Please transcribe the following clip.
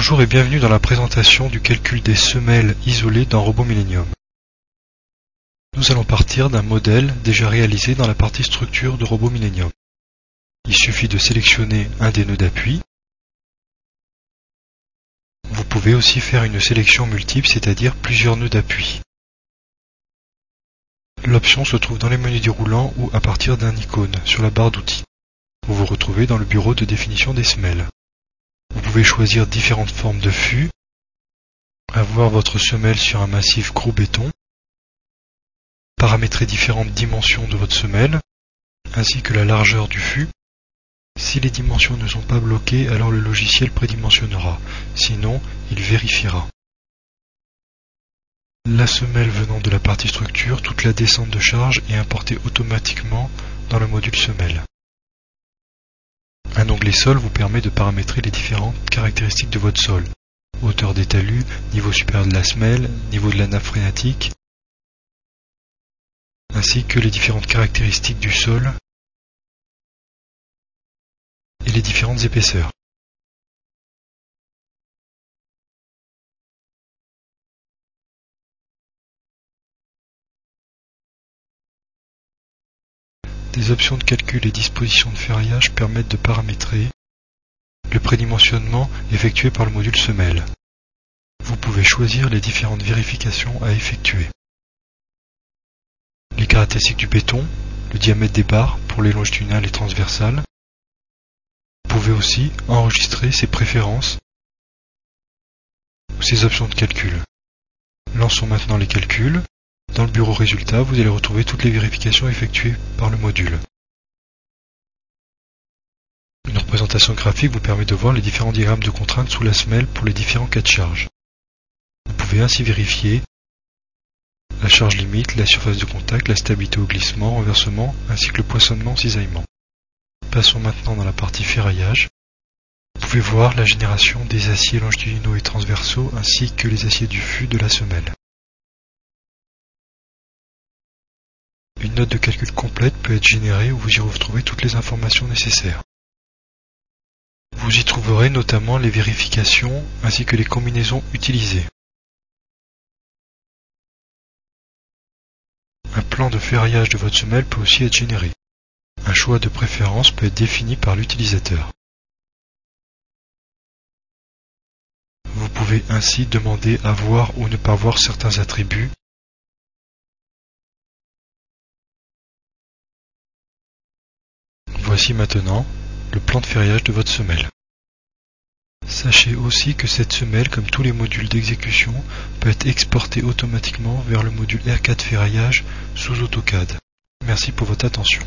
Bonjour et bienvenue dans la présentation du calcul des semelles isolées dans RoboMillennium. Nous allons partir d'un modèle déjà réalisé dans la partie structure de RoboMillennium. Il suffit de sélectionner un des nœuds d'appui. Vous pouvez aussi faire une sélection multiple, c'est-à-dire plusieurs nœuds d'appui. L'option se trouve dans les menus déroulants ou à partir d'un icône sur la barre d'outils. Vous vous retrouvez dans le bureau de définition des semelles. Vous pouvez choisir différentes formes de fûts, avoir votre semelle sur un massif gros béton, paramétrer différentes dimensions de votre semelle, ainsi que la largeur du fût. Si les dimensions ne sont pas bloquées, alors le logiciel prédimensionnera, sinon il vérifiera. La semelle venant de la partie structure, toute la descente de charge est importée automatiquement dans le module semelle. Un onglet sol vous permet de paramétrer les différentes caractéristiques de votre sol. Hauteur des talus, niveau supérieur de la semelle, niveau de la nappe phréatique, ainsi que les différentes caractéristiques du sol et les différentes épaisseurs. Des options de calcul et dispositions de ferraillage permettent de paramétrer le prédimensionnement effectué par le module semelle. Vous pouvez choisir les différentes vérifications à effectuer. Les caractéristiques du béton, le diamètre des barres pour les longitudinales et transversales. Vous pouvez aussi enregistrer ses préférences ou ses options de calcul. Lançons maintenant les calculs. Dans le bureau résultat, vous allez retrouver toutes les vérifications effectuées par le module. Une représentation graphique vous permet de voir les différents diagrammes de contraintes sous la semelle pour les différents cas de charge. Vous pouvez ainsi vérifier la charge limite, la surface de contact, la stabilité au glissement, renversement, ainsi que le poinçonnement, cisaillement. Passons maintenant dans la partie ferraillage. Vous pouvez voir la génération des aciers longitudinaux et transversaux ainsi que les aciers du fût de la semelle. Une note de calcul complète peut être générée où vous y retrouvez toutes les informations nécessaires. Vous y trouverez notamment les vérifications ainsi que les combinaisons utilisées. Un plan de ferraillage de votre semelle peut aussi être généré. Un choix de préférence peut être défini par l'utilisateur. Vous pouvez ainsi demander à voir ou ne pas voir certains attributs. Voici maintenant le plan de ferraillage de votre semelle. Sachez aussi que cette semelle, comme tous les modules d'exécution, peut être exportée automatiquement vers le module R4 ferraillage sous AutoCAD. Merci pour votre attention.